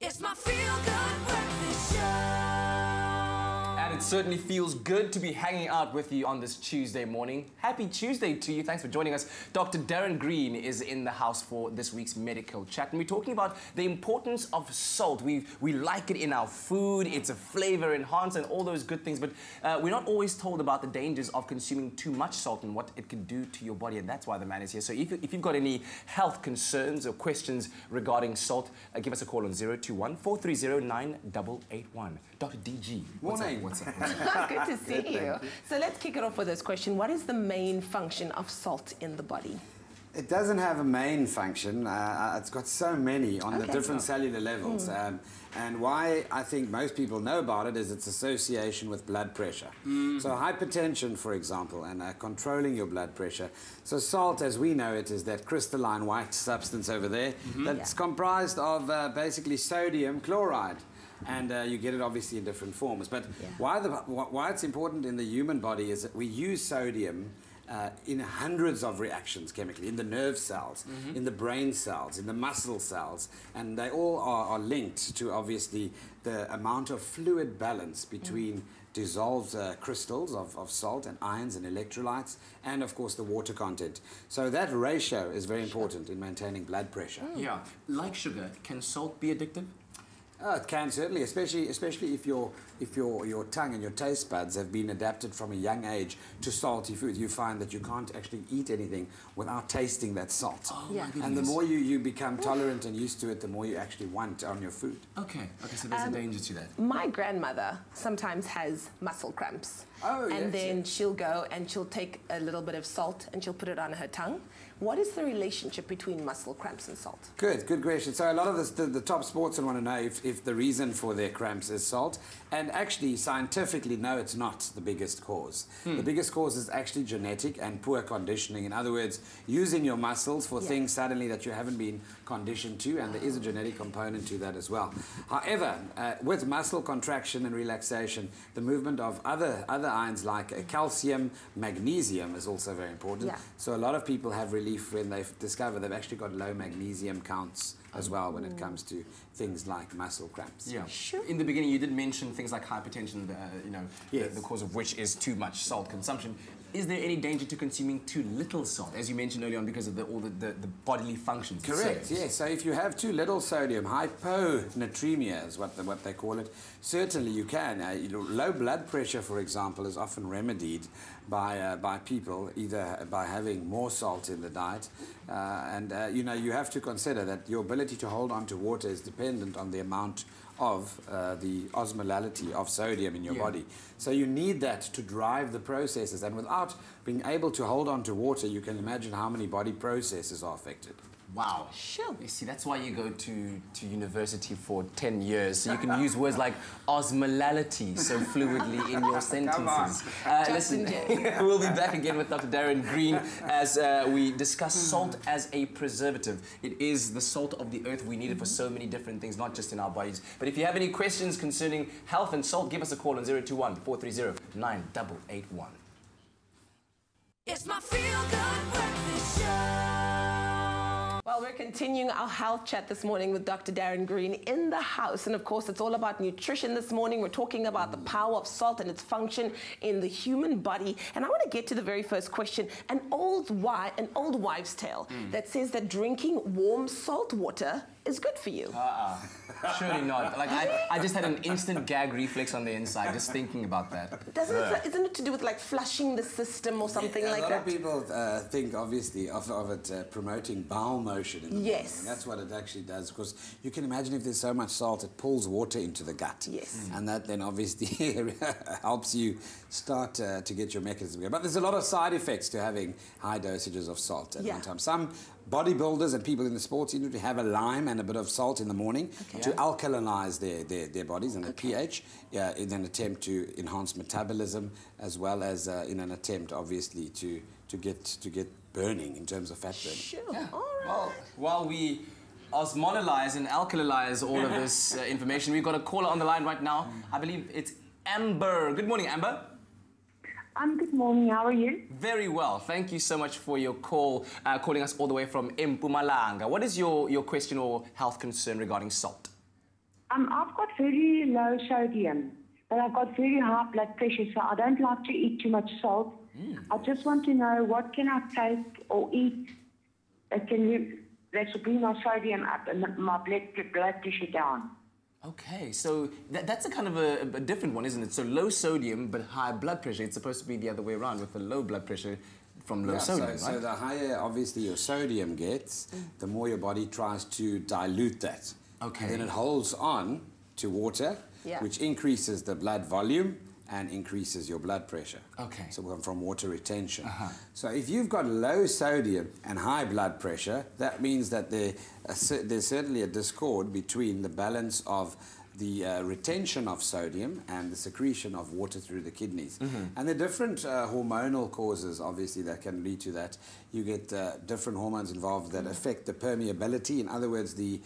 It's my feel-good breakfast show. And it certainly feels good to be hanging out with you on this Tuesday morning. Happy Tuesday to you. Thanks for joining us. Dr. Darren Green is in the house for this week's medical chat. And we're talking about the importance of salt. We like it in our food. It's a flavor enhancer and all those good things. But we're not always told about the dangers of consuming too much salt and what it can do to your body. And that's why the man is here. So if you've got any health concerns or questions regarding salt, give us a call on 021-430-9881. Dr. DG, Morning. What's up? Good to see you. So let's kick it off with this question. What is the main function of salt in the body? It doesn't have a main function. It's got so many on the different cellular levels. And why I think most people know about it is its association with blood pressure. So hypertension, for example, and controlling your blood pressure. So salt, as we know it, is that crystalline white substance over there that's comprised of basically sodium chloride. And you get it obviously in different forms. But why it's important in the human body is that we use sodium in hundreds of reactions chemically, in the nerve cells, in the brain cells, in the muscle cells, and they all are linked to obviously the amount of fluid balance between dissolved crystals of salt and ions and electrolytes, and of course the water content. So that ratio is very important in maintaining blood pressure. Yeah, like sugar, can salt be addictive? It can certainly, especially if your tongue and your taste buds have been adapted from a young age to salty food. You find that you can't actually eat anything without tasting that salt. Oh, my goodness. And the more you become tolerant and used to it, the more you actually want on your food. Okay, so there's a danger to that. My grandmother sometimes has muscle cramps. Oh, and then she'll go and she'll take a little bit of salt and she'll put it on her tongue. What is the relationship between muscle cramps and salt? Good question. So a lot of the top sportsmen want to know if the reason for their cramps is salt. And actually, scientifically, no, it's not the biggest cause. The biggest cause is actually genetic and poor conditioning. In other words, using your muscles for things suddenly that you haven't been conditioned to, and there is a genetic component to that as well. However, with muscle contraction and relaxation, the movement of other ions like calcium, magnesium is also very important. So a lot of people have relief when they've discovered they've actually got low magnesium counts as well when it comes to things like muscle cramps. Yeah. Sure. In the beginning, you did mention things like hypertension, the cause of which is too much salt consumption. Is there any danger to consuming too little salt, as you mentioned earlier on, because of all the bodily functions? Correct, yes. So if you have too little sodium, hyponatremia is what they call it, certainly you can. Low blood pressure, for example, is often remedied by people, either by having more salt in the diet, you have to consider that your ability to hold on to water is dependent on the amount of the osmolality of sodium in your body. So you need that to drive the processes, and without being able to hold on to water, you can imagine how many body processes are affected. Wow. Sure. You see, that's why you go to university for 10 years, so you can use words like osmolality so fluidly in your sentences. Listen, we'll be back again with Dr. Darren Green as we discuss salt as a preservative. It is the salt of the earth. We need it for so many different things, not just in our bodies. But if you have any questions concerning health and salt, give us a call on 021-430-9881. It's my feel-good breakfast show. Well, we're continuing our health chat this morning with Dr. Darren Green in the house. And of course, it's all about nutrition this morning. We're talking about the power of salt and its function in the human body. And I want to get to the very first question. An old wives' tale that says that drinking warm salt water is good for you. Surely not. Like I just had an instant gag reflex on the inside just thinking about that. Isn't it to do with like flushing the system or something like that? A lot of people think obviously of it promoting bowel motion in the morning. And that's what it actually does, because you can imagine if there's so much salt, it pulls water into the gut. And that then obviously helps you start to get your mechanism going. But there's a lot of side effects to having high dosages of salt at one time. Some bodybuilders and people in the sports industry have a lime and a bit of salt in the morning to alkalinize their bodies and their pH in an attempt to enhance metabolism, as well as in an attempt obviously to get burning in terms of fat burning. Sure. All right. Well, while we osmolyze and alkalinize all of this information, we've got a caller on the line right now. I believe it's Amber. Good morning, Amber. Good morning. How are you? Very well. Thank you so much for your call, calling us all the way from Mpumalanga. What is your question or health concern regarding salt? I've got very low sodium, but I've got very high blood pressure, so I don't like to eat too much salt. I just want to know what can I take or eat that should bring my sodium up and my blood pressure down. Okay, so that's a kind of a different one, isn't it? So low sodium but high blood pressure. It's supposed to be the other way around with the low blood pressure from low sodium, right? So the higher, obviously, your sodium gets, the more your body tries to dilute that. Okay. And then it holds on to water, which increases the blood volume and increases your blood pressure. Okay. So from water retention. So if you've got low sodium and high blood pressure, that means that there's certainly a discord between the balance of the retention of sodium and the secretion of water through the kidneys. And there are different hormonal causes, obviously, that can lead to that. You get different hormones involved that affect the permeability, in other words, the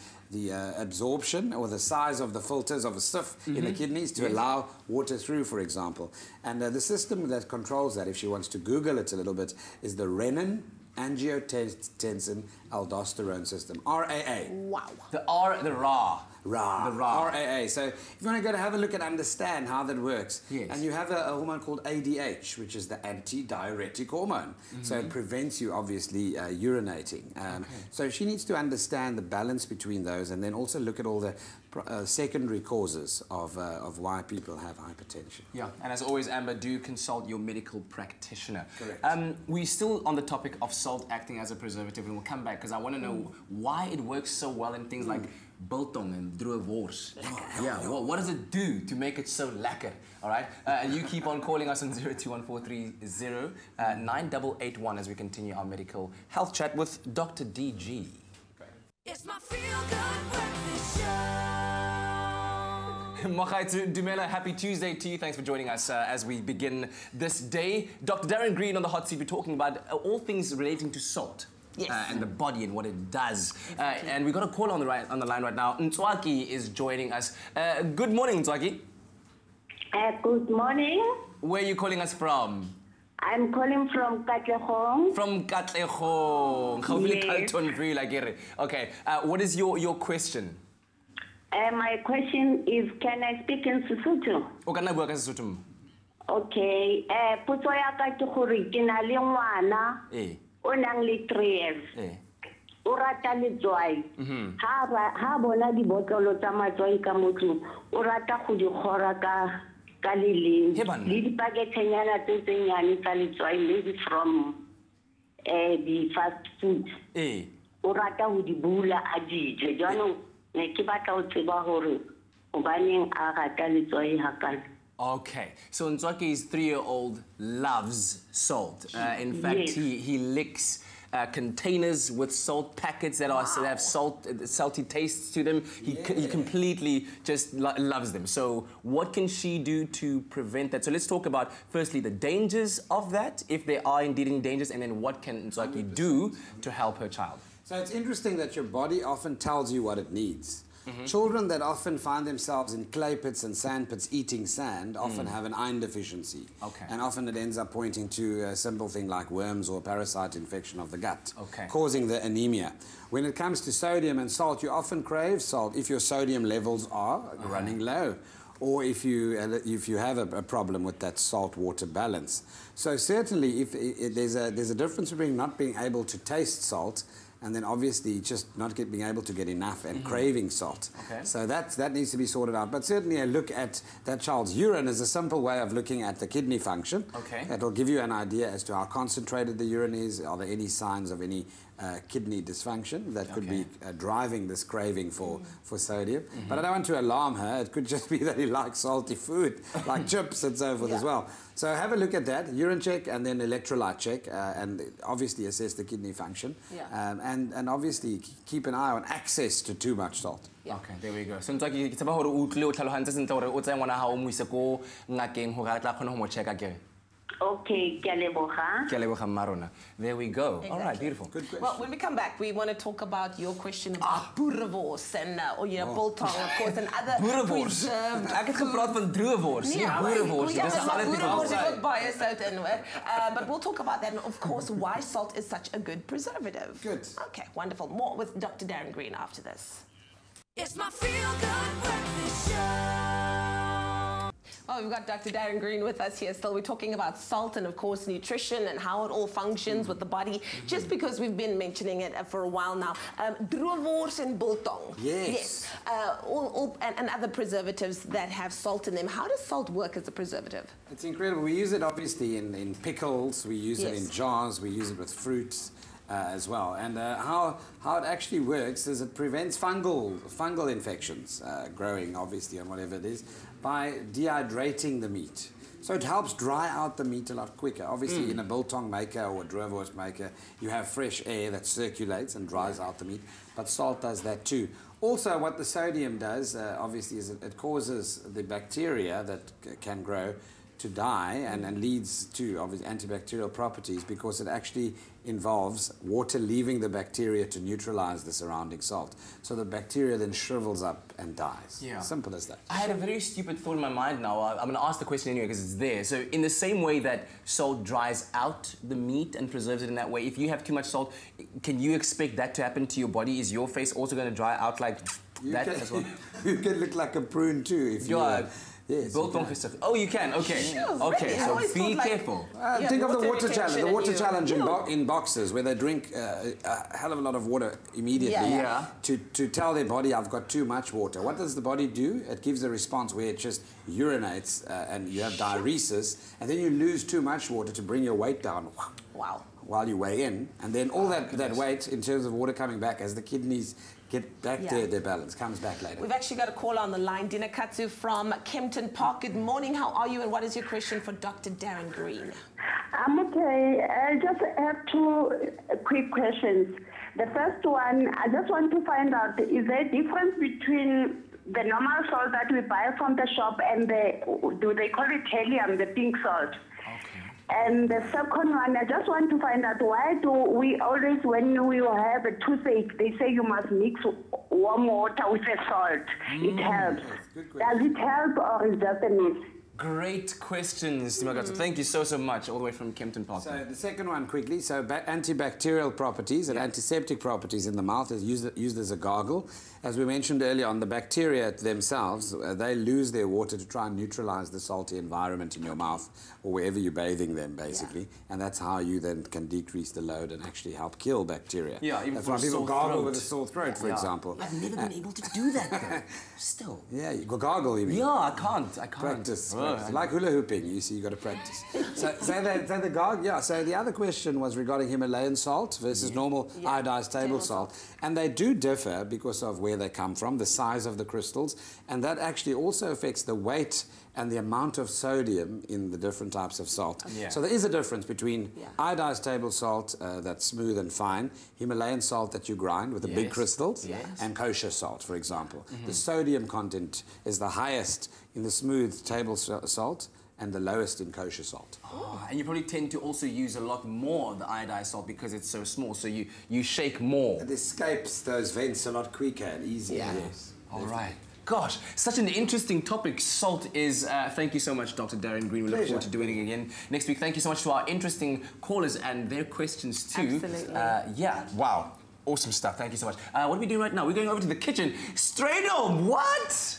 absorption or the size of the filters of a sieve in the kidneys to allow water through, for example. And the system that controls that, if she wants to Google it a little bit, is the renin angiotensin aldosterone system, RAA. Wow. The RA. The RAA. So if you want to go to have a look and understand how that works, and you have a hormone called ADH, which is the anti-diuretic hormone. So it prevents you, obviously, urinating. So she needs to understand the balance between those and then also look at all the secondary causes of why people have hypertension. Yeah, and as always, Amber, do consult your medical practitioner. Correct. We're still on the topic of salt acting as a preservative, and we'll come back because I want to know why it works so well in things like biltong and droewors. Yeah, well, what does it do to make it so lekker? All right, and you keep on calling us on 0214309881 as we continue our medical health chat with Dr. DG. It's my feel-good breakfast show. Mokhaitu Dumela, happy Tuesday to you. Thanks for joining us as we begin this day. Dr. Darren Green on the hot seat. We're talking about all things relating to salt. And the body and what it does. And we got a call on the line right now. Ntswaki is joining us. Good morning, Ntswaki. Good morning. Where are you calling us from? I'm calling from Katlehong. From Katlehong. Yes. Carletonville, I get it. Okay, what is your question? My question is, can I speak in Sesotho? O kana bua ka Sesotho? Okay. Potso ya ka ke gore ke na le ngwana o nang le 3 years. O rata letswai. Ha bona dibotlolo tsa matswai ka motlong, o rata go di khora ka leleng. Le dipaketenyana tse tsenyane tsa letswai, maybe from the fast food. O rata go di bula a dije. Jaanong ne ke batla o tseba gore obaneng a rata letswai hakana. Okay, so Ntswaki's 3-year-old loves salt. In fact, he licks containers with salt packets that have salty tastes to them. He completely just loves them. So what can she do to prevent that? So let's talk about, firstly, the dangers of that, if there are indeed any dangers, and then what can Ntswaki do to help her child? So it's interesting that your body often tells you what it needs. Children that often find themselves in clay pits and sand pits eating sand often have an iron deficiency. And often it ends up pointing to a simple thing like worms or parasite infection of the gut, causing the anemia. When it comes to sodium and salt, you often crave salt if your sodium levels are running low, or if you have a problem with that salt-water balance. So certainly, if there's a difference between not being able to taste salt and then obviously just not being able to get enough and craving salt. So that needs to be sorted out. But certainly a look at that child's urine is a simple way of looking at the kidney function. That will give you an idea as to how concentrated the urine is. Are there any signs of any kidney dysfunction that could be driving this craving for sodium? But I don't want to alarm her. It could just be that he likes salty food, like chips and so forth as well. So have a look at that, urine check and then electrolyte check, and obviously assess the kidney function. And obviously keep an eye on access to too much salt. Okay, there we go. So Ntswaki, ke tseba hore o tlile o tlhalogantse sentle hore o tsaya ngwana ha o mo ise ko ngakeng hore a tla kgona ho mo checka ke. Okay, ke a leboga. Ke a leboga Marona. There we go. All right, beautiful. Good question. Well, when we come back, we want to talk about your question about boerewors and biltong, of course, and other preserved. Ek het gepraat van droewors, nie boerewors. Dis 'n ander tipe boerewors is ook baie sout in, but we'll talk about that and of course why salt is such a good preservative. Good. Okay, wonderful. More with Dr. Darren Green after this. It's my feel-good breakfast we've got Dr. Darren Green with us here still. We're talking about salt and, of course, nutrition and how it all functions with the body. Just because we've been mentioning it for a while now. Droewors and biltong. Yes. And other preservatives that have salt in them. How does salt work as a preservative? It's incredible. We use it, obviously, in pickles. We use it in jars. We use it with fruits. As well, and how it actually works is it prevents fungal infections growing, obviously, on whatever it is, by dehydrating the meat. So it helps dry out the meat a lot quicker. Obviously, in a biltong maker or a droewors maker, you have fresh air that circulates and dries out the meat, but salt does that too. Also, what the sodium does, obviously, is it causes the bacteria that can grow to die and leads to obviously antibacterial properties because it actually involves water leaving the bacteria to neutralize the surrounding salt. So the bacteria then shrivels up and dies. Yeah. Simple as that. I had a very stupid thought in my mind now. I'm going to ask the question anyway because it's there. So in the same way that salt dries out the meat and preserves it in that way, if you have too much salt, can you expect that to happen to your body? Is your face also going to dry out like that as well? You can look like a prune too if you... Yes, oh, you can. Okay. Sure, okay. really. So be careful. Think of the water challenge. The water challenge in boxers, where they drink a hell of a lot of water immediately to tell their body, I've got too much water. What does the body do? It gives a response where it just urinates and you have diuresis, and then you lose too much water to bring your weight down. Wow. While you weigh in, and then all that weight in terms of water coming back as the kidneys get back their balance, comes back later. We've actually got a call on the line. Dina Katsu from Kempton Park. Good morning. How are you and what is your question for Dr. Darren Green? I'm okay. I just have two quick questions. The first one, I just want to find out, is there a difference between the normal salt that we buy from the shop and do they call it helium, the pink salt? And the second one, I just want to find out, why do we always, when we have a toothache, they say you must mix warm water with the salt. It helps. Does it help or is that a myth? Great questions, Timagato. Thank you so much, all the way from Kempton Park. So the second one quickly, so antibacterial properties and antiseptic properties in the mouth is used as a gargle. As we mentioned earlier on, the bacteria themselves, they lose their water to try and neutralize the salty environment in your mouth or wherever you're bathing them, basically. And that's how you then can decrease the load and actually help kill bacteria. Yeah, even that's for why people gargle throat. with a sore throat, for example. I've never been able to do that, though. Still. Yeah, you gargle, you mean? Yeah, I can't. Practice. Like hula hooping, you see, you got to practice. so the gargle, so the other question was regarding Himalayan salt versus normal iodized table salt. And they do differ because of where they come from, the size of the crystals, and that actually also affects the weight and the amount of sodium in the different types of salt. So there is a difference between iodized table salt that's smooth and fine, Himalayan salt that you grind with the big crystals, and kosher salt, for example. The sodium content is the highest in the smooth table salt and the lowest in kosher salt. Oh, and you probably tend to also use a lot more of the iodized salt because it's so small, so you shake more. It escapes those vents a lot quicker and easier. Yes. All right. Gosh, such an interesting topic salt is. Thank you so much, Dr. Darren Green. We look forward to doing it again next week. Thank you so much to our interesting callers and their questions too. Absolutely. Wow. Awesome stuff. Thank you so much. What are we doing right now? We're going over to the kitchen. Straight on. What?